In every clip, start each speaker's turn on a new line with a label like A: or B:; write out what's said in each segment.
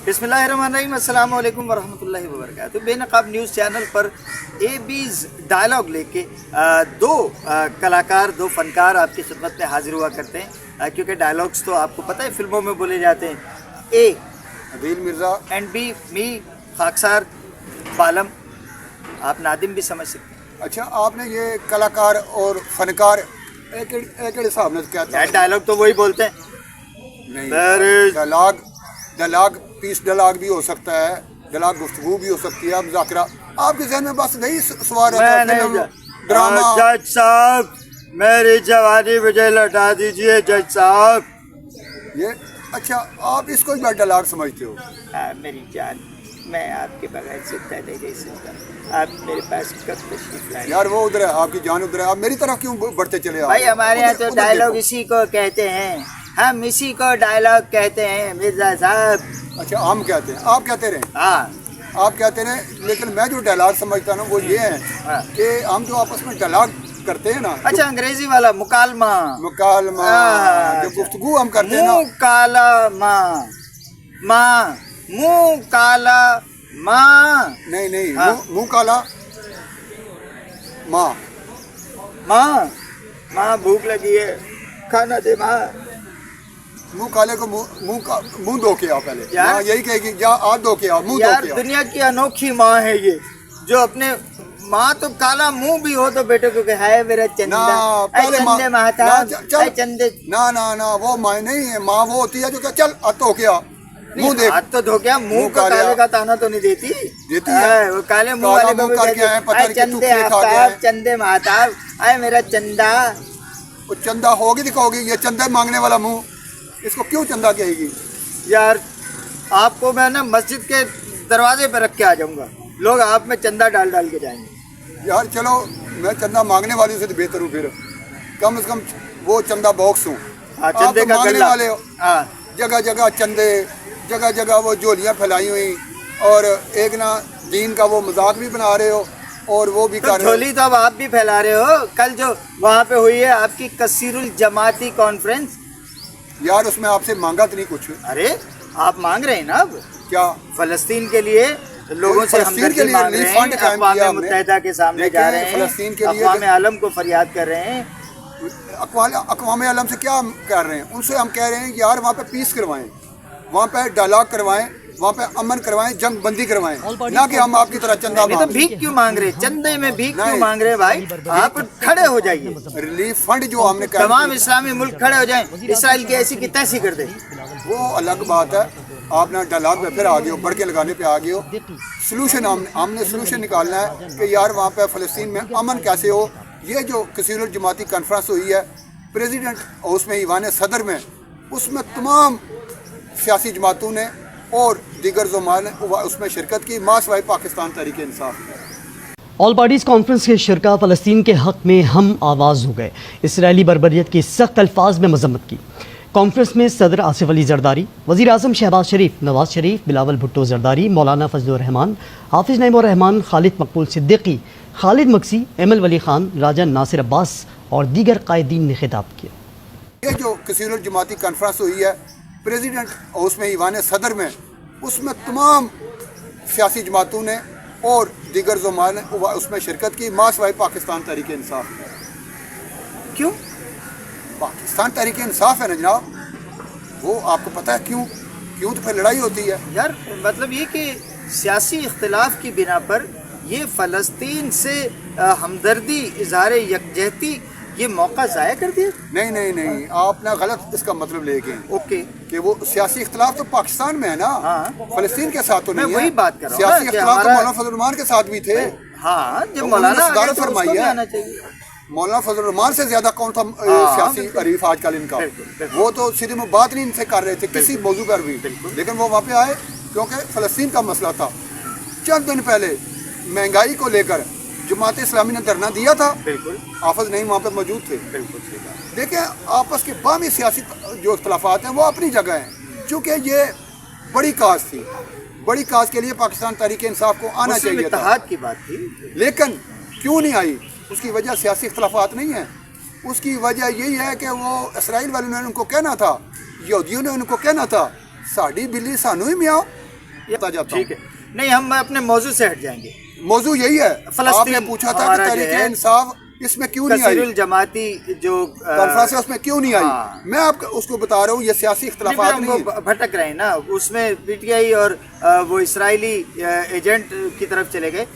A: बिस्मिल्लाहिर्रहमानिर्रहीम, अस्सलाम वालेकुम वरहमतुल्लाहि वबरकातुहू। बेनकाब न्यूज़ चैनल पर एबीज़ डायलॉग लेके दो कलाकार, दो फनकार आपकी खिदमत में हाजिर हुआ करते हैं, क्योंकि डायलॉग्स तो आपको पता है फिल्मों में बोले जाते हैं। ए
B: अदील मिर्ज़ा
A: एंड बी मी खाकसार बालम, आप नादिम भी समझ सकते हैं।
B: अच्छा, आपने ये कलाकार और फनकार एक हिसाब में क्या था?
A: डायलॉग तो वही बोलते हैं।
B: नहीं, डायलॉग पीस डायलॉग भी हो सकता है, डायलॉग गुफ्तगू भी हो सकती है, मुज़ाकरा। आपके जहन में बस वही सवाल रहता है, ड्रामा।
A: जज साहब, मेरी जवानी मुझे लौटा दीजिए जज साहब।
B: ये अच्छा, आप इसको ही डायलॉग समझते हो?
A: मेरी जान, मैं आपके बगैर जिंदा नहीं रह सकता। आप मेरे पास कब तशरीफ लाए?
B: यार वो उधर है, आपकी जान उधर है, आप मेरी तरफ क्यों बढ़ते चले आ?
A: भाई हमारे यहाँ तो डायलॉग इसी को कहते हैं, हम इसी को डायलॉग कहते हैं मिर्जा साहब।
B: अच्छा, हम कहते हैं, आप कहते रहे।
A: हाँ,
B: आप कहते रहे, लेकिन मैं जो डायलॉग समझता हूँ वो ये है कि हम जो आपस में डायलॉग करते हैं ना।
A: अच्छा, अंग्रेजी वाला मुकालमा
B: जो गुफ्तगू हम करते हैं ना,
A: मुकालमा, माँ मुँह काला माँ।
B: नहीं
A: हाँ।
B: मुँह काला माँ।
A: माँ भूख लगी है, खाना दे माँ।
B: मुँह काले को मुँह धो के आओ पहले।
A: यार,
B: माँ यही कहेगी, जा हाथ धो के आओ, मुँह धो
A: यार
B: के आओ।
A: दुनिया की अनोखी माँ है ये, जो अपने माँ तो काला मुंह भी हो तो बेटे को कहे हाय मेरा चंदा,
B: पहले
A: चंदे महताब,
B: चल
A: चंदे।
B: ना वो माँ नहीं है। माँ वो होती है जो चल हाथ धो के आ, मुँह देख।
A: हाथ तो धो क्या, मुंह का काले का ताना तो नहीं देती
B: है।
A: वो काले मुंह वाले को भी चंदे आफ्ताब, चंदे महताब, आए मेरा चंदा।
B: वो चंदा होगी दिखाओगी, ये चंदा मांगने वाला मुँह, इसको क्यों चंदा कहेगी?
A: यार आपको मैं ना मस्जिद के दरवाजे पे रख के आ जाऊंगा, लोग आप में चंदा डाल के जाएंगे।
B: यार चलो, मैं चंदा मांगने वाली से तो बेहतर हूँ, फिर कम से कम वो चंदा बॉक्स हूँ।
A: चंदे का
B: मांगने वाले हो, जगह जगह चंदे, जगह जगह वो झोलियाँ फैलाई हुई, और एक ना दीन का वो मजाक भी बना रहे हो, और वो भी कर रहे हो।
A: झोली तो अब आप भी फैला रहे हो। कल जो वहाँ पे हुई है आपकी कसीरुल जमाती कॉन्फ्रेंस,
B: यार उसमें आपसे मांगा तो नहीं कुछ?
A: अरे आप मांग रहे हैं ना अब
B: क्या?
A: फलस्तीन के लिए लोगों से हमदर्दी मांग रहे हैं, अक़वाम मुत्तहिदा के सामने जा रहे हैं, अक़वाम आलम को फरियाद कर रहे हैं।
B: अक़वाम आलम से क्या कर रहे हैं? उनसे हम कह रहे हैं यार वहाँ पे पीस करवाएं, वहाँ पे डायलॉग करवाएं, वहाँ पे अमन करवाएं, जंग बंदी करवाएं, ना कि हम आपकी तरह चंदा
A: तो भीख क्यों मांग रहे? चंदे में भीख क्यों मांग रहे भाई? आप खड़े हो जाइए,
B: रिलीफ फंड जो हमने
A: तमाम इस्लामी मुल्क खड़े हो जाएं, इसराइल की ऐसी की तैसी कर दे।
B: वो अलग बात है। आप ना डायलॉग में फिर आ गए हो, बढ़ के लगाने पे आ गए हो। सोल्यूशन हमने सोल्यूशन निकालना है कि यार वहाँ पे फ़लस्तीन में अमन कैसे हो। ये जो कसीरुल जमाती कॉन्फ्रेंस हुई है प्रेसिडेंट हाउस में, ईवान सदर में, उसमें तमाम सियासी जमातों ने और दीगर ज़ुमात ने उसमें शिरकत की, मासवाई Pakistan Tehreek Insaf.
C: All parties conference के शिरका फ़लस्तीन के हक़ में हम आवाज़ हो गए, इसराइली बर्बरियत की सख्त अल्फाज में मजम्मत की। कॉन्फ्रेंस में सदर आसिफ अली जरदारी, वज़ीर आज़म शहबाज शरीफ, नवाज शरीफ, बिलावल भुट्टो जरदारी, मौलाना फजलुर रहमान, हाफिज़ नईमुर रहमान, खालिद मकबूल सिद्दीकी, खालिद मक्सी, एमल वली खान, राजा नासिर अब्बास और दीगर कायदीन ने खिताब किया।
B: ये जो कसीरुल जमाती कॉन्फ्रेंस हुई है प्रेसिडेंट हाउस में, ईवान सदर में, उसमें तमाम सियासी जमातों ने और दीगर ज़ुमात ने उसमें शिरकत की, मासवाई पाकिस्तान तहरीक इंसाफ।
A: क्यों?
B: पाकिस्तान तहरीक इंसाफ है ना जनाब, वो आपको पता है क्यों? तो फिर लड़ाई होती है
A: यार। मतलब ये कि सियासी इख्तिलाफ की बिना पर ये फ़लस्तीन से हमदर्दी, इज़हार यकजहती, ये मौका ज़ाया कर दिया।
B: नहीं, आप ना गलत इसका मतलब ले गए।
A: ओके,
B: कि वो सियासी इख्तिलाफ तो पाकिस्तान में है ना, फ़लस्तीन के साथ तो नहीं है।
A: मैं वही बात कर रहा हूँ।
B: सियासी इख्तिलाफ तो मौलाना फजल रहमान के साथ भी थे।
A: हाँ, जब
B: तो
A: मौलाना
B: सदारत फरमाई है। मौलाना फजल रहमान से ज्यादा कौन था सियासी अरीफ आजकल इनका? वो तो सीधे में बात नहीं इनसे कर रहे थे किसी मौजू पर भी, लेकिन वो वहाँ पे आए क्योंकि फ़लस्तीन का मसला था। चंद दिन पहले महंगाई को लेकर जमात इस्लामी ने धरना दिया था, हाफिज नहीं वहाँ पे मौजूद थे। देखें, आपस के बामी सियासी जो इख्तलाफात हैं वो अपनी जगह हैं, चूँकि ये बड़ी काज थी, बड़ी काज के लिए पाकिस्तान तहरीक इंसाफ को आना चाहिए था
A: की बात थी,
B: लेकिन क्यों नहीं आई? उसकी वजह सियासी इख्तलाफात नहीं है, उसकी वजह यही है कि वो इसराइल वालों ने उनको कहना था, यहूदियों ने उनको कहना था, साड़ी बिल्ली सानू ही मियाओ, बता जाता
A: ठीक है, नहीं हम अपने मौजू से हट जाएंगे।
B: मौजू यही है,
A: फलस्तीन
B: आपने पूछा था
A: हमारा
B: कि
A: जो
B: तहरीक
A: है,
B: इंसाफ इसमें क्यों नहीं आई,
A: कसीरुल जमाती जो
B: कॉन्फ्रेंस है उसमें क्यों नहीं आई।
A: हाँ।
B: मैं आपको उसको बता रहा हूँ, ये सियासी इख्तलाफात नहीं है।
A: भटक रहे हैं ना, उसमें पीटीआई और वो इसराइली एजेंट की तरफ चले गए।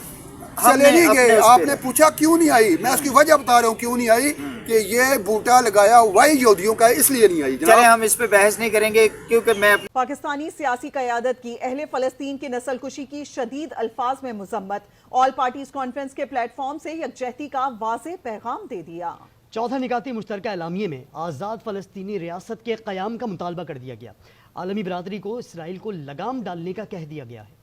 B: चले नहीं गए,
A: उस पे
B: आपने पूछा क्यों नहीं आई, मैं उसकी वजह बता रहा हूँ क्यों नहीं आई, कि ये बूटा लगाया वही यहूदियों का है, इसलिए नहीं आई।
A: चले हम इस पे बहस नहीं करेंगे, क्योंकि मैं
D: पाकिस्तानी सियासी क़यादत की अहले फ़लस्तीन की नस्लकुशी की शदीद अल्फाज में मजम्मत, ऑल पार्टीज कॉन्फ्रेंस के प्लेटफॉर्म से यकजहती का वाज़ेह पैगाम दे दिया।
C: चौथा निकाती मुश्तरका एलामिये में आज़ाद फ़लस्तीनी रियासत के क़याम का मुतालबा कर दिया गया। आलमी बरादरी को इसराइल को लगाम डालने का कह दिया गया है।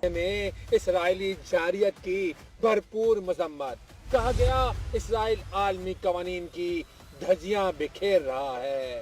E: में इसराइली जारियत की भरपूर मजम्मत, कहा गया इसराइल आलमी कवानीन की धज्जियां बिखेर रहा है,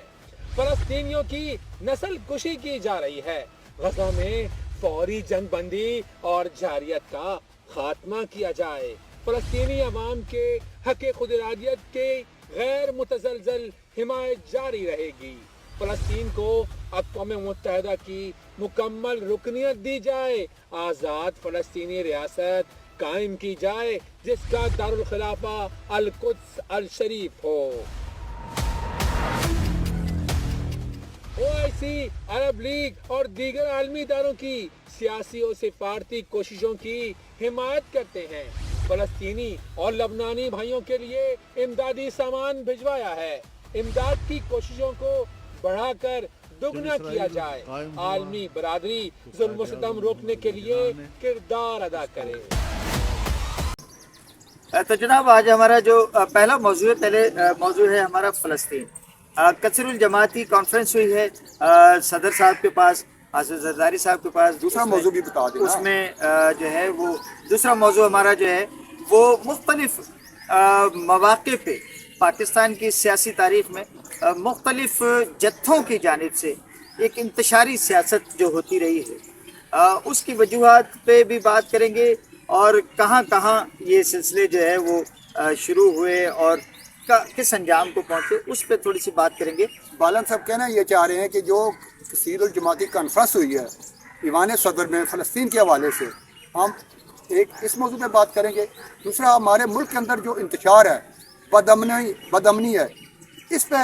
E: फलस्तीनियों की नस्ल कुशी की जा रही है, गजा में फौरी जंग बंदी और जारियत का खात्मा किया जाए, फलस्तीनी अवाम के हक़ खुद इरादियत के गैर मुतज़लज़ल हिमायत जारी रहेगी, फलस्तीन को अक़वाम मुत्तहिदा की मुकम्मल रुकनियत दी जाए, आज़ाद फ़लस्तीनी रियासत कायम की जाए जिसका दारुल खिलाफा अल कुद्स अल शरीफ हो। ओआईसी, अरब लीग और दीगर आलमी इदारों की सियासी और सिफारती कोशिशों की हिमायत करते हैं, फ़लस्तीनी और लबनानी भाइयों के लिए इमदादी सामान भिजवाया है, इमदाद की कोशिशों को बढ़ाकर दुगना किया जाए, आलमी बरादरी जुल्म सितम रोकने के लिए किरदार अदा करे।
A: तो जनाब आज हमारा जो पहला मौजू है, पहले मौजू है हमारा फ़लस्तीन। कसीरुल जमाती कॉन्फ्रेंस हुई है सदर साहब के पास, आसिफ जरदारी साहब के पास।
B: दूसरा मौजू भी बता देना।
A: उसमें जो है वो दूसरा मौजू हमारा जो है वो मुख्तलिफ मौक़े पे पाकिस्तान की सियासी तारीख़ में मुख्तलिफ जत्थों की जानिब से एक इंतशारी सियासत जो होती रही है उसकी वजूहात पे भी बात करेंगे, और कहाँ कहाँ ये सिलसिले जो है वो शुरू हुए और किस अंजाम को पहुँचे, उस पर थोड़ी सी बात करेंगे।
B: बालन साहब कहना ये चाह रहे हैं कि जो कसीरुल जमाती कॉन्फ्रेंस हुई है ईवान सदर में फ़लस्तीन के हवाले से, हम एक इस मौजू पे बात करेंगे। दूसरा हमारे मुल्क के अंदर जो इंतशार है, बदअमनी है, इस पे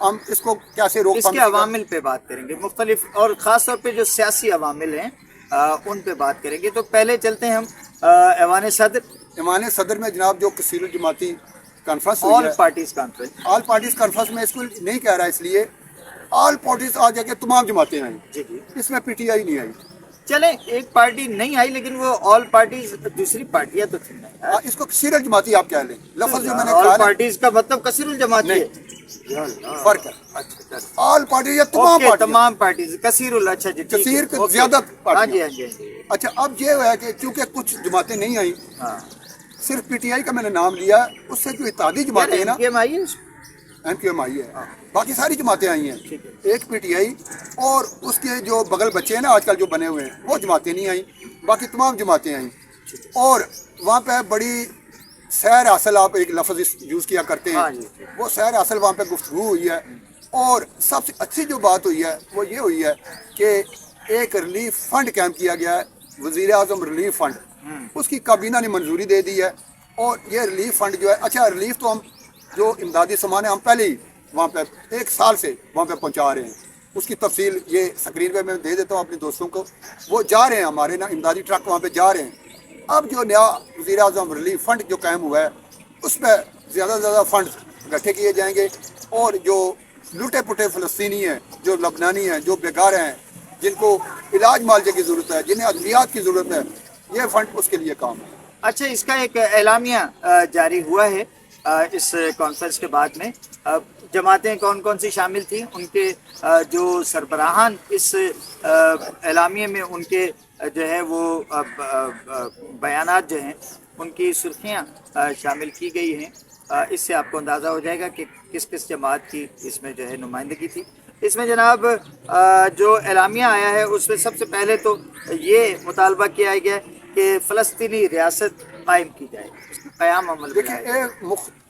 B: हम इसको कैसे रोक
A: इसके अवामिल पे बात करेंगे मुख्तलिफ, और ख़ास तौर पे जो सियासी अवामिल हैं उन पे बात करेंगे। तो पहले चलते हैं हम ऐवान सदर में जनाब जो कसीरुल जमाती कॉन्फ्रेंस हुई है, all parties conference,
B: all parties conference में इसको नहीं कह रहा, इसलिए ऑल पार्टीज आ जाके तमाम जमातें आई,
A: जी जी,
B: इसमें पीटीआई नहीं आई।
A: चले एक पार्टी नहीं आई, लेकिन वो ऑल पार्टीज दूसरी पार्टियां तो थी ना।
B: इसको कसीरुल जमाती आप कह लें, लफ्ज़ जो मैंने
A: ऑल
B: कहा
A: पार्टीज का मतलब कसीरुल जमाती है,
B: फर्क है।
A: अच्छा,
B: ऑल पार्टी या तमाम पार्टी,
A: तमाम पार्टीज कसीरुल, अच्छा जी,
B: कसीर ज्यादा
A: हाँ जी हाँ जी।
B: अच्छा, अब ये है कि चूंकि कुछ जमातें नहीं आई,
A: हाँ,
B: सिर्फ पीटीआई का मैंने नाम लिया, उससे जो इत्तेहादी जमातें हैं ना, एमक्यूएम आई है, बाकी सारी जमातें आई हैं, एक पीटीआई और उसके जो बगल बच्चे हैं ना आजकल जो बने हुए हैं, वो जमातें नहीं आई, बाकी तमाम जमातें आई। और वहाँ पे बड़ी सैर हासिल, आप एक लफ्ज़ यूज़ किया करते हैं, वो सैर हासिल वहाँ पे गुफ्तगू हुई है, और सबसे अच्छी जो बात हुई है वो ये हुई है कि एक रिलीफ फंड कैंप किया गया है, वज़ीर आज़म रिलीफ फंड, उसकी काबीना ने मंजूरी दे दी है, और ये रिलीफ फंड जो है, अच्छा रिलीफ तो हम जो इमदादी सामान है हम पहले ही वहाँ पे 1 साल से वहाँ पे पहुँचा रहे हैं, उसकी तफसील ये स्क्रीन पे मैं दे देता हूँ अपने दोस्तों को, वो जा रहे हैं हमारे ना इमदादी ट्रक वहाँ पे जा रहे हैं। अब जो नया वज़ीर आज़म रिलीफ फंड जो कायम हुआ है, उस पर ज़्यादा से ज़्यादा फंड इकट्ठे किए जाएंगे, और जो लुटे पुटे फ़लस्तीनी हैं, जो लबनानी हैं, जो बेकार हैं, जिनको इलाज मालजे की ज़रूरत है, जिन्हें अद्वियात की ज़रूरत है, ये फंड उसके लिए काम है।
A: अच्छा, इसका एक एलामिया जारी हुआ है इस कॉन्फ्रेंस के बाद में। जमातें कौन कौन सी शामिल थी, उनके जो सरबराहान इस एलामिये में उनके जो है वो बयानात जो हैं उनकी सुर्खियाँ शामिल की गई हैं। इससे आपको अंदाज़ा हो जाएगा कि किस किस जमात की इसमें जो है नुमाइंदगी थी। इसमें जनाब जो एलामिया आया है उसमें सबसे पहले तो ये मुतालबा किया गया कि फ़लस्तीनी रियासत कायम की जाए, क़याम अमल।
B: देखिए,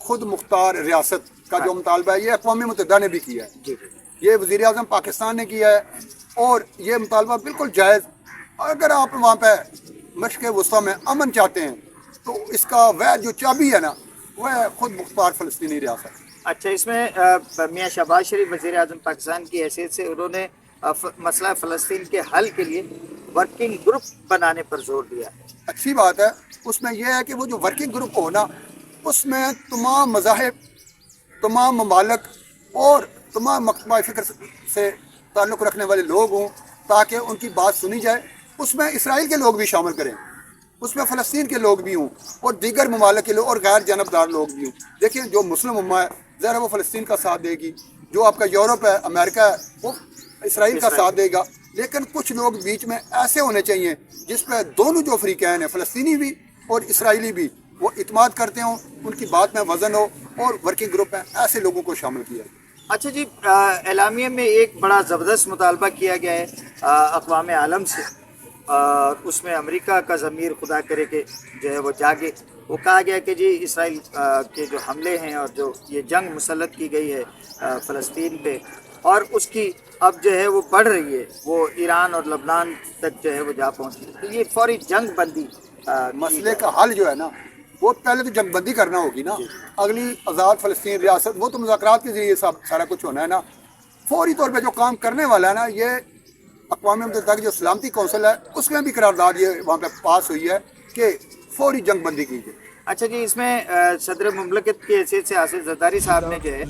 B: खुद मुख्तार रियासत का जो मुतालबा है ये अक़वाम मुत्तहिदा ने भी किया है, ये वज़ीर आज़म पाकिस्तान ने किया है, और ये मुतालबा बिल्कुल जायज़ अगर आप वहाँ पे मशक़ वस्ता में अमन चाहते हैं तो इसका वह जो चाबी है ना वह खुद मुख्तार फ़लस्तीनी रियासत।
A: अच्छा, इसमें मियाँ शहबाज शरीफ वज़ीर आज़म पाकिस्तान की हैसियत से उन्होंने मसला फ़लस्तीन के हल के लिए वर्किंग ग्रुप बनाने पर जोर दिया है।
B: अच्छी बात है। उसमें यह है कि वो जो वर्किंग ग्रुप हो ना उसमें तमाम मज़ाहिब, तमाम ममालक और तमाम मकतबा फ़िक्र से ताल्लुक़ रखने वाले लोग हों ताकि उनकी बात सुनी जाए। उसमें इसराइल के लोग भी शामिल करें, उसमें फ़लस्तीन के लोग भी हों और दीगर ममालिक के लोग और गैर जानबदार लोग भी हों। देखिए जो मुस्लिम उम्मा है ज़रा वो फ़लस्तीन का साथ देगी, जो आपका यूरोप है, अमेरिका है, वो इसराइल का साथ देगा। लेकिन कुछ लोग बीच में ऐसे होने चाहिए जिस पर दोनों जो फ़रीक़ैन हैं, फ़लस्तीनी भी और इसराइली भी, वो इत्माद करते हों, उनकी बात में वज़न हो और वर्किंग ग्रुप में ऐसे लोगों को शामिल किया।
A: अच्छा जी, एलामिया में एक बड़ा ज़बरदस्त मुतालबा किया गया है अक़वाम आलम से, और उसमें अमेरिका का ज़मीर खुदा करे कि जो है वो जागे। वो कहा गया कि जी इसराइल के जो हमले हैं और जो ये जंग मुसल्लत की गई है फ़लस्तीन पे, और उसकी अब जो है वो बढ़ रही है, वो ईरान और लबनान तक जो है वो जा पहुँची, तो ये फौरी जंग बंदी
B: मसले का हल जो है ना वो पहले तो जंगबंदी करना होगी ना। अगली आज़ाद फ़लस्तीन रियासत वो तो मुज़ाकरात के ज़रिए सारा कुछ होना है ना। फौरी तौर पे जो काम करने वाला है ना, ये अक़वाम मुत्तहिदा की जो सलामती कौंसिल है उसमें भी करारदाद ये वहाँ पे पास हुई है कि फौरी जंगबंदी की जाए।
A: अच्छा जी, इसमें सदर मुमलकत की हैसियत से आसिफ ज़रदारी साहब ने जो है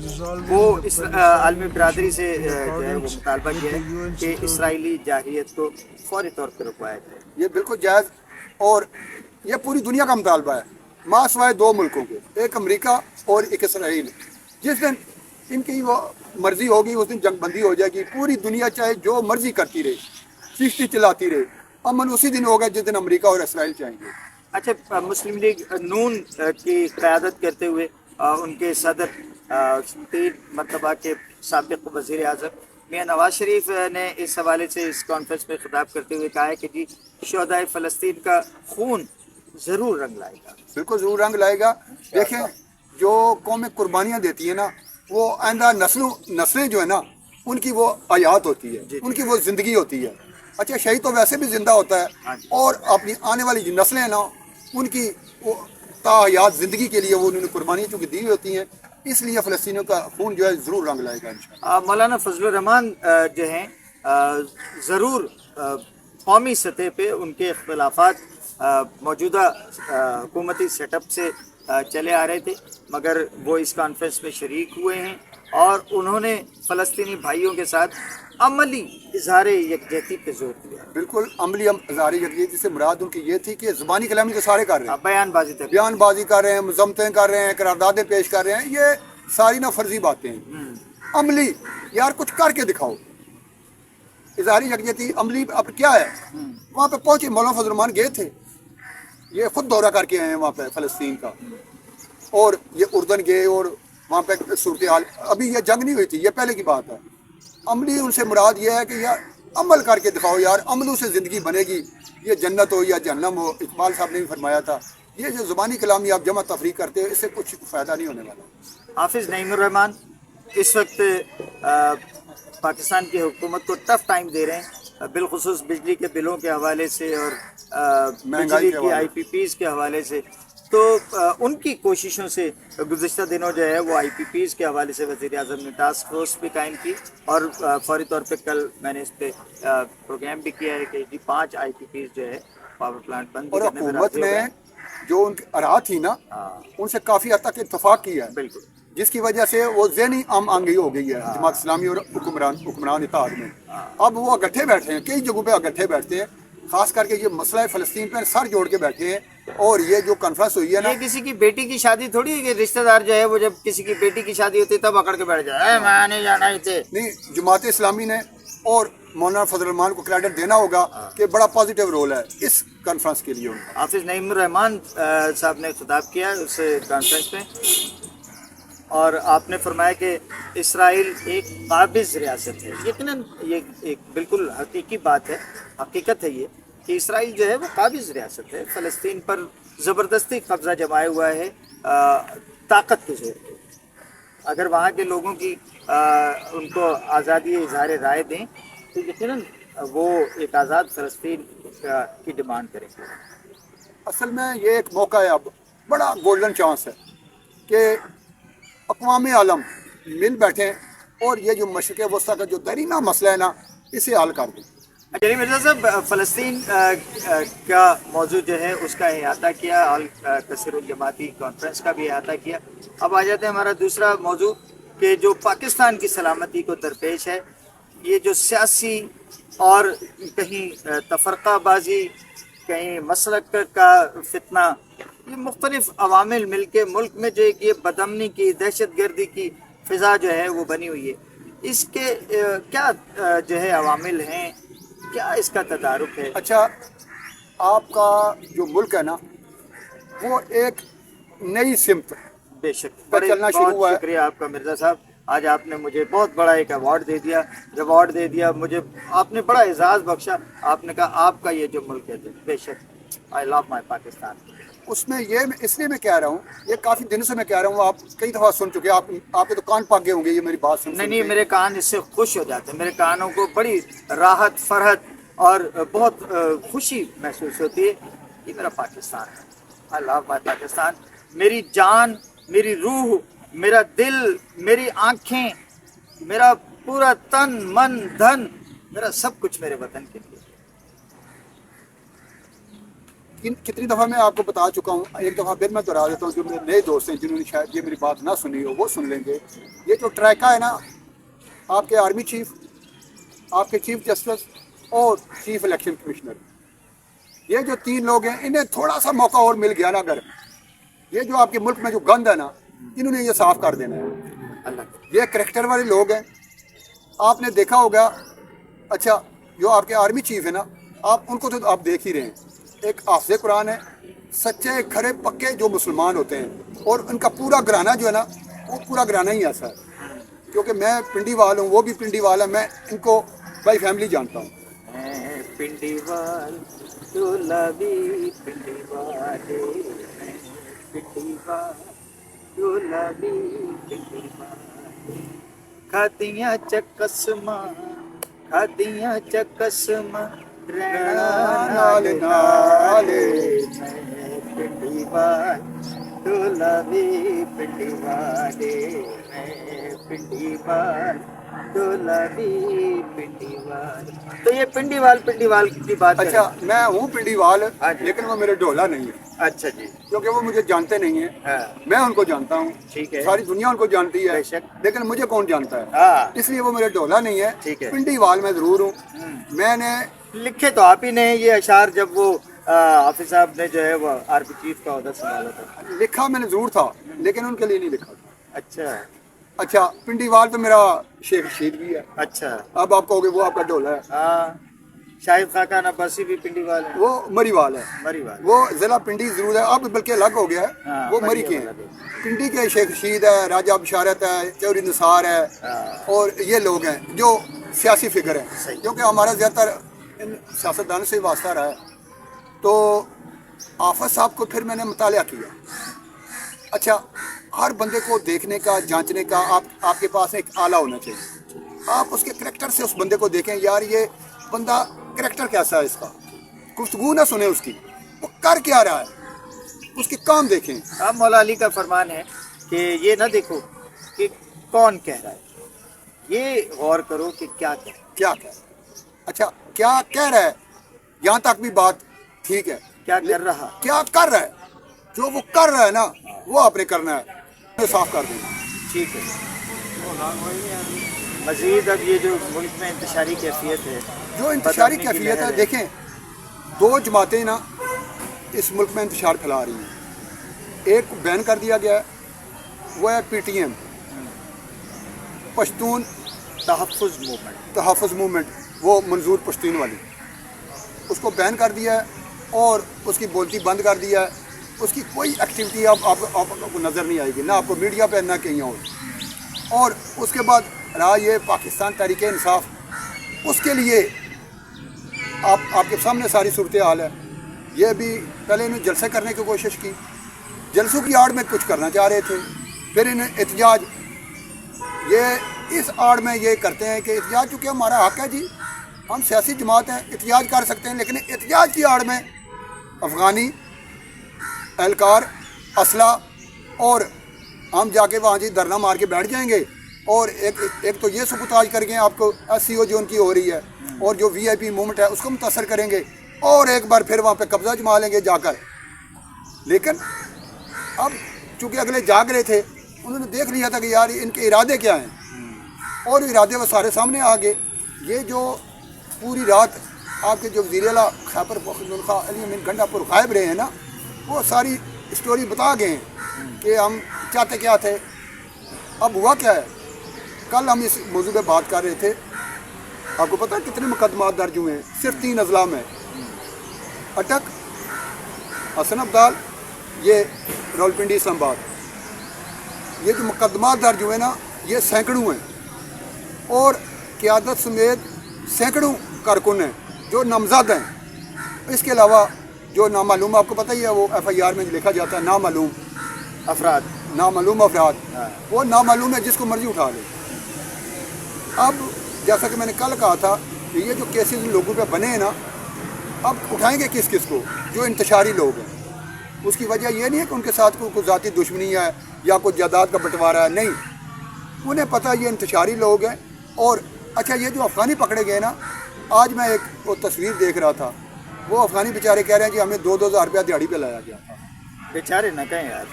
A: वो इस आलमी बरादरी से जो है वो मुतालबा किया है कि इसराइली जाहिलियत को फौरी तौर पर रुकवाया जाए।
B: ये बिल्कुल जायज़ और ये पूरी दुनिया का मुतालबा है, मासवाए दो मुल्कों के, एक अमेरिका और एक इसराइल। जिस दिन इनकी वो मर्ज़ी होगी उस दिन जंगबंदी हो जाएगी। पूरी दुनिया चाहे जो मर्ज़ी करती रहे, चिश्ती चलाती रहे, अमन उसी दिन होगा जिस दिन अमेरिका और इसराइल चाहेंगे।
A: अच्छा, मुस्लिम लीग नून की क़यादत करते हुए उनके सदर 3 मरतबा के साबिक़ वज़ीर आज़म मियाँ नवाज शरीफ ने इस हवाले से इस कॉन्फ्रेंस में खिताब करते हुए कहा है कि जी शुहदाए फ़लस्तीन का खून ज़रूर रंग लाएगा।
B: बिल्कुल ज़रूर रंग लाएगा। देखें जो कौमें कुर्बानियाँ देती है ना वो आइंदा नस्लें जो है ना उनकी वो हयात होती है, उनकी वो ज़िंदगी होती है। अच्छा, शहीद तो वैसे भी ज़िंदा होता है और अपनी आने वाली जो नस्लें हैं ना उनकी वो ताहयात ज़िंदगी के लिए वो उन्होंने कुर्बानियाँ चूँकि दी होती हैं, इसलिए फ़लस्तीनियों का खून जो है ज़रूर रंग लाएगा इंशाअल्लाह।
A: मौलाना फजलुर रहमान जो हैं ज़रूर कौमी सतह पे उनके इख्तलाफात मौजूदा हुकूमती सेटअप से चले आ रहे थे, मगर वो इस कॉन्फ्रेंस में शरीक हुए हैं और उन्होंने फ़लस्तीनी भाइयों के साथ अमली इजहार यकजहती पे जोर दिया।
B: बिल्कुल अमली इजहार यकजहती से मुराद उनकी ये थी कि ज़बानी कलामी तो सारे कर रहे हैं, बयानबाजी कर रहे हैं, मजम्मतें कर रहे हैं, करारदादें पेश कर रहे हैं, ये सारी ना फर्जी बातें हैं। अमली यार कुछ करके दिखाओ। इजहार यकजहती अमली अब क्या है? वहाँ पे पहुँचे, मौलाना फजल रहमान गए थे, ये खुद दौरा करके आए हैं वहाँ पे फ़लस्तीन का, और ये उर्दन गए और वहाँ पे सूरत हाल, अभी ये जंग नहीं हुई थी, ये पहले की बात है। अमली उनसे मुराद ये है कि यार अमल करके दिखाओ यार, अमलों से ज़िंदगी बनेगी, ये जन्नत हो या जहन्नम हो। इकबाल साहब ने भी फरमाया था, ये जो ज़बानी कलामी आप जमा तफरीक करते हो इससे कुछ फ़ायदा नहीं होने वाला।
A: हाफिज़ नईमुर रहमान इस वक्त पाकिस्तान की हुकूमत को टफ टाइम दे रहे हैं, बिलखुसूस बिजली के बिलों के हवाले से और बिजली की IPPs के हवाले से। तो उनकी कोशिशों से गुज़िश्ता दिनों जो है वो IPPs के हवाले से वज़ीर आज़म ने टास्क फोर्स भी कायम की और फौरी तौर पे कल मैंने इस पर प्रोग्राम भी किया है कि 5 IPPs जो है पावर प्लांट बंद
B: और हुकूमत ने जो उनकी अराह थी ना उनसे काफ़ी हद तक इत्तफाक किया है, बिल्कुल, जिसकी वजह से वो ज़हनी आम आंगी हो गई है जमात इस्लामी और हुक्मरान इत्तेहाद में। अब वो इकट्ठे बैठे हैं, कई जगहों पे इकट्ठे बैठते हैं, खास करके ये मसला फ़लस्तीन पर सर जोड़ के बैठे हैं। और ये जो कॉन्फ्रेंस हुई है ना,
A: ये किसी की बेटी की शादी थोड़ी है कि रिश्तेदार जो है वो जब किसी की बेटी की शादी होती है तब अकड़ के बैठ जाए, मैं नहीं जाना थे।
B: नहीं, जमात इस्लामी ने और मौलाना फजल रहमान को क्रेडिट देना होगा कि बड़ा पॉजिटिव रोल है इस कॉन्फ्रेंस के लिए उनका।
A: हाफिज़ नईमुर रहमान साहब ने खिताब किया उस कॉन्फ्रेंस में और आपने फरमाया कि इसराइल एक काबिज़ रियासत है। यकीनन ये एक बिल्कुल हकीकी बात है, हकीकत है ये कि इसराइल जो है वो काबिज़ रियासत है, फ़लस्तीन पर ज़बरदस्ती कब्ज़ा जमाया हुआ है ताकत के ज़ोर पे। अगर वहाँ के लोगों की उनको आज़ादी इज़हार राय दें तो यकीनन वो एक आज़ाद फ़लस्तीन की डिमांड करेंगे?
B: असल में ये एक मौका है, अब बड़ा गोल्डन चांस है कि अक़वाम आलम मिल बैठें और ये जो मशरिक़ वस्ती का जो दरीना मसला है ना, इसे हल कर दें।
A: जलील मिर्ज़ा साहब, फ़लस्तीन का मौजू जो है उसका अहाता किया, अल कसीरुल जमाती कॉन्फ्रेंस का भी अहाता किया। अब आ जाते हैं हमारा दूसरा मौजू कि जो पाकिस्तान की सलामती को दरपेश है, ये जो सियासी और कहीं तफरक़ाबाजी, कहीं मसलक का फितना, ये मुख्तलिफ अवामिल मिल के मुल्क में जो एक ये बदअमनी की, दहशत गर्दी की फ़िज़ा जो है वो बनी हुई है, इसके क्या जो है अवामिल हैं, क्या इसका तदारुक है?
B: अच्छा, आपका जो मुल्क है ना, वो एक नई सिमत
A: बेशक
B: पर चलना शुरू हुआ है।
A: शुक्रिया आपका मिर्ज़ा साहब, आज आपने मुझे बहुत बड़ा एक अवार्ड दे दिया, रिवॉर्ड दे दिया, मुझे आपने बड़ा एजाज़ बख्शा। आपने कहा आपका ये जो मुल्क है, बेशक आई लव माई पाकिस्तान।
B: उसमें ये इसलिए मैं कह रहा हूँ, ये काफ़ी दिनों से मैं कह रहा हूँ, आप कई दफ़ा सुन चुके, आपके तो कान पाक गए होंगे ये मेरी बात सुन
A: नहीं, मेरे कान इससे खुश हो जाते हैं, मेरे कानों को बड़ी राहत, फरहत और बहुत खुशी महसूस होती है कि मेरा पाकिस्तान है। I love my Pakistan. मेरी जान, मेरी रूह, मेरा दिल, मेरी आँखें, मेरा पूरा तन, मन, धन, मेरा सब कुछ मेरे वतन के लिए।
B: कितनी दफ़ा मैं आपको बता चुका हूँ, एक दफ़ा फिर मैं दोहरा देता हूँ, जो मेरे नए दोस्त हैं जिन्होंने शायद ये मेरी बात ना सुनी हो वो सुन लेंगे। ये जो ट्रैका है ना, आपके आर्मी चीफ, आपके चीफ जस्टिस और चीफ इलेक्शन कमिश्नर, ये जो तीन लोग हैं, इन्हें थोड़ा सा मौका और मिल गया ना, अगर ये जो आपके मुल्क में जो गंद है ना, इन्होंने ये साफ़ कर देना है। ये करैक्टर वाले लोग हैं, आपने देखा होगा। अच्छा, जो आपके आर्मी चीफ है ना, आप उनको तो आप देख ही रहे हैं, एक हाफ़िज़ कुरान है, सच्चे खरे पक्के जो मुसलमान होते हैं, और उनका पूरा घराना जो है ना, वो पूरा घराना ही ऐसा है। क्योंकि मैं पिंडी वाल हूँ, वो भी पिंडी वाल है, मैं इनको बाई फैमिली जानता हूँ।
A: पिंडी वाल गुलाबी, पिंडी वाले, पिंडी वाल गुलाबी, पिंडी वाले, खादियाँ चकसमा, खादियाँ चकसमा,
B: नाल नाले,
A: पिंडी वाल गुलाबी, पिंडी वाले, पिंडी वाल गुलाबी, पिंडी वाल। तो ये पिंडी वाल की बात
B: अच्छा, मैं हूँ पिंडी वाल,
A: हाँ जी।
B: लेकिन वो मेरे ढोला नहीं है,
A: अच्छा जी,
B: क्योंकि वो मुझे जानते नहीं है।
A: हाँ,
B: मैं उनको जानता हूँ,
A: ठीक है,
B: सारी दुनिया उनको जानती है,
A: बेशक।
B: लेकिन मुझे कौन जानता है,
A: हाँ,
B: इसलिए वो मेरे ढोला नहीं है।
A: ठीक है।
B: पिंडी वाल मैं ज़रूर हूँ। मैंने
A: लिखे तो आप ही ने ये अशार, जब वो हाफिज साहब ने जो है वो आर्मी चीफ का ओहदा संभाला था।
B: लिखा मैंने ज़रूर था, लेकिन उनके लिए नहीं लिखा।
A: अच्छा
B: अच्छा, पिंडी वाल तो मेरा शेख रशीद भी है।
A: अच्छा,
B: अब आप कहोगे वो आपका ढोला है,
A: हाँ, शाहिद खाकान अब्बासी भी पिंडी वाल है,
B: वो मरी वाल है।
A: मरी वाल।
B: वो ज़िला पिंडी ज़रूर है, अब बल्कि अलग हो गया है।
A: हाँ,
B: वो मरी के हैं। पिंडी के शेख रशीद है, राजा बशारत है, चौधरी निसार है, और ये लोग हैं जो सियासी फिगर है, क्योंकि हमारा ज़्यादातर इन सियासतदानों से वास्ता रहा है। तो आफत साहब को फिर मैंने मुतालिया किया। अच्छा, हर बंदे को देखने का, जांचने का आपके पास एक आला होना चाहिए। आप उसके करैक्टर से उस बंदे को देखें, यार ये बंदा करैक्टर कैसा है इसका, गुफ्तगू ना सुने उसकी, वो कर क्या रहा है, उसके काम देखें।
A: अब मौला अली का फरमान है कि ये ना देखो कि कौन कह रहा है, ये गौर करो कि क्या कह रहा है।
B: क्या कह रहा है। अच्छा, क्या कह रहा है, यहाँ तक भी बात ठीक है।
A: क्या कर रहा,
B: क्या कर रहा है, जो वो कर रहा है ना, वो आपने करना है, तो साफ कर देना।
A: ठीक है। मजीद अब ये जो मुल्क में इंतशारी कैफियत है,
B: जो इंतशारी
A: बदअमनी की
B: कैफियत है,
A: लहर है।
B: देखें, दो जमातें ना इस मुल्क में इंतशार फैला रही हैं। एक को बैन कर दिया गया है, वो है PTM, पश्तून तहफ़्फ़ुज़ मूवमेंट, वो मंजूर पश्तून वाली, उसको बैन कर दिया है और उसकी बोलती बंद कर दिया है। उसकी कोई एक्टिविटी अब आपको नज़र नहीं आएगी, ना आपको मीडिया पे, ना कहीं और उसके बाद रहा ये पाकिस्तान तहरीक इंसाफ, उसके लिए आपके सामने सारी सूरत हाल है। ये भी पहले इन्हें जलसे करने की कोशिश की, जलसों की आड़ में कुछ करना चाह रहे थे, फिर इन्हें एहतजाज, ये इस आड़ में ये करते हैं कि एहतजाज चूँकि हमारा हक है जी, हम सियासी जमात हैं, एहतियाज कर सकते हैं, लेकिन एहतियाज की आड़ में अफ़गानी एहलकार, असला, और हम जाके वहाँ जी धरना मार के बैठ जाएंगे और एक तो ये सबूताज करके आपको SCO जो उनकी हो रही है और जो VIP मूवमेंट है उसको मुतासर करेंगे और एक बार फिर वहाँ पे कब्जा जमा लेंगे जाकर। लेकिन अब चूँकि अगले जाग रहे थे, उन्होंने देख लिया था कि यार इनके इरादे क्या हैं और इरादे वो सारे सामने आ गए। ये जो पूरी रात आपके जो वज़ीर आला खैबर पख्तूनख्वा अली अमीन गंडापुर गायब रहे हैं ना, वो सारी स्टोरी बता गए हैं कि हम चाहते क्या थे। अब हुआ क्या है, कल हम इस मौजू पे बात कर रहे थे, आपको पता है कितने मुकदमा दर्ज हुए हैं? सिर्फ 3 अजला में। अटक, हसन अब्दाल, ये रावलपिंडी इस्लामाबाद, ये जो मुकदमा दर्ज हुए ना ये सैकड़ों हैं और क़यादत समेत सैकड़ों कारकुन हैं जो नामजद हैं। इसके अलावा जो नामालूम, आपको पता ही है वो FIR में लिखा जाता है नामालूम अफराद, वो नामालूम है, जिसको मर्जी उठा ले। अब जैसा कि मैंने कल कहा था कि ये जो केसेस लोगों पे बने हैं ना, अब उठाएंगे किस किस को? जो इंतशारी लोग हैं। उसकी वजह ये नहीं है कि उनके साथ कोई ज़ाती दुश्मनी है या कोई जायदाद का बंटवारा है, नहीं, उन्हें पता है ये इंतशारी लोग हैं। और अच्छा, ये जो अफ़गानी पकड़े गए ना, आज मैं एक वो तस्वीर देख रहा था, वो अफ़गानी बेचारे कह रहे हैं कि हमें 2-2 हज़ार रुपया दिहाड़ी पे लाया गया था।
A: बेचारे न कहें यार,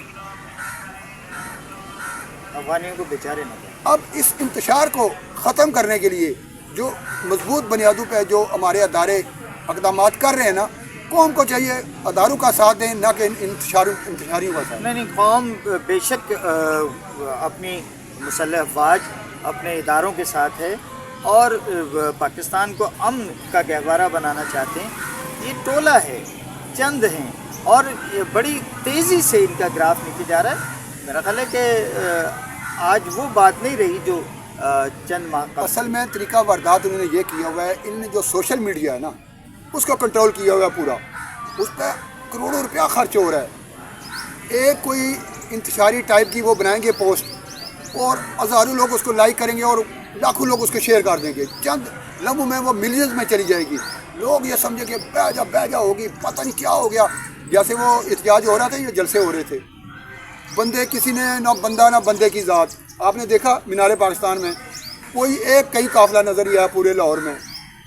A: अफ़गानियों को बेचारे न कहें।
B: अब इस इंतशार को ख़त्म करने के लिए जो मजबूत बुनियादों पे जो हमारे अदारे इक़दामात कर रहे हैं ना, कौम को चाहिए अदारों का साथ दें, ना कि इंतशारियों का साथ।
A: नहीं, कौम बेशक अपनी मुसल्लह अफवाज अपने इदारों के साथ है और पाकिस्तान को अमन का गहवारा बनाना चाहते हैं। ये टोला है, चंद हैं और ये बड़ी तेज़ी से इनका ग्राफ नीचे जा रहा है। मेरा ख्याल है कि आज वो बात नहीं रही जो चंद माह का।
B: असल में तरीका वारदात उन्होंने ये किया हुआ है, इन्होंने जो सोशल मीडिया है ना उसको कंट्रोल किया हुआ है पूरा, उस पर करोड़ों रुपया खर्च हो रहा है। एक कोई इंतशारी टाइप की वो बनाएंगे पोस्ट और हज़ारों लोग उसको लाइक करेंगे और लाखों लोग उसको शेयर कर देंगे, चंद लम्हों में वो मिलियंस में चली जाएगी। लोग ये समझे कि बैजा होगी, पता नहीं क्या हो गया। जैसे वो एहतजाज हो रहा था, ये जलसे हो रहे थे, बंदे किसी ने ना बंदा ना बंदे की ज़ात। आपने देखा मीनारे पाकिस्तान में कोई एक कई काफ़िला नज़र ही आया पूरे लाहौर में।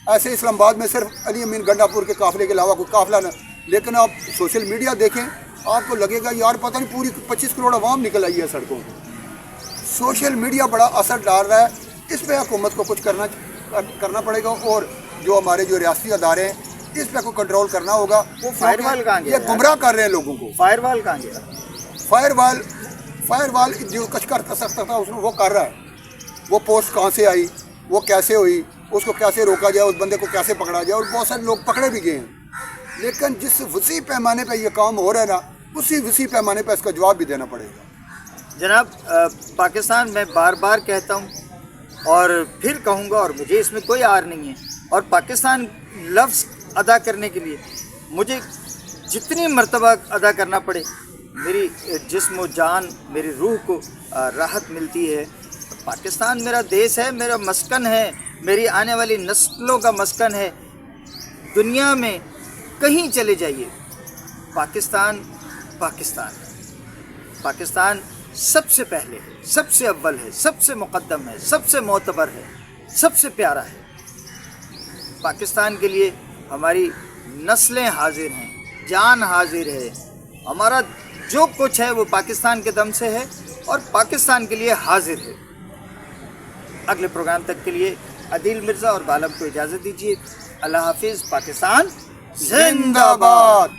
B: ऐसे इस्लामाबाद में सिर्फ अली अमीन गंडापुर के काफ़िले के अलावा कोई काफ़िला न। लेकिन आप सोशल मीडिया देखें, आपको लगेगा यार पता नहीं पूरी 25 करोड़ आवाम निकल आई है सड़कों पर। सोशल मीडिया बड़ा असर डाल रहा है, इस पर हुकूमत को कुछ करना पड़ेगा और जो हमारे जो रियासती अदारे हैं इस पर को कंट्रोल करना होगा।
A: वो फायरवॉल कहाँ गया?
B: ये गुमराह कर रहे हैं लोगों को।
A: फायरवॉल कहाँ गया?
B: फायरवॉल जो कचकर कर सकता था उसमें वो कर रहा है। वो पोस्ट कहाँ से आई, वो कैसे हुई, उसको कैसे रोका जाए, उस बंदे को कैसे पकड़ा जाए, और बहुत सारे लोग पकड़े भी गए हैं। लेकिन जिस वसी पैमाने पे ये काम हो रहा है ना, उसी वसी पैमाने पे इसका जवाब भी देना पड़ेगा।
A: जनाब, पाकिस्तान मैं बार बार कहता हूँ और फिर कहूँगा और मुझे इसमें कोई आर नहीं है, और पाकिस्तान लफ्ज़ अदा करने के लिए मुझे जितनी मर्तबा अदा करना पड़े, मेरी जिस्म जान मेरी रूह को राहत मिलती है। पाकिस्तान मेरा देश है, मेरा मस्कन है, मेरी आने वाली नस्लों का मस्कन है। दुनिया में कहीं चले जाइए, पाकिस्तान पाकिस्तान है। पाकिस्तान सबसे पहले है, सबसे अव्वल है, सबसे मुक़द्दम है, सबसे मोतबर है, सबसे प्यारा है। पाकिस्तान के लिए हमारी नस्लें हाजिर हैं, जान हाजिर है, हमारा जो कुछ है वो पाकिस्तान के दम से है और पाकिस्तान के लिए हाजिर है। अगले प्रोग्राम तक के लिए अदील मिर्ज़ा और बालम को इजाज़त दीजिए। अल्लाह हाफिज़। पाकिस्तान जिंदाबाद।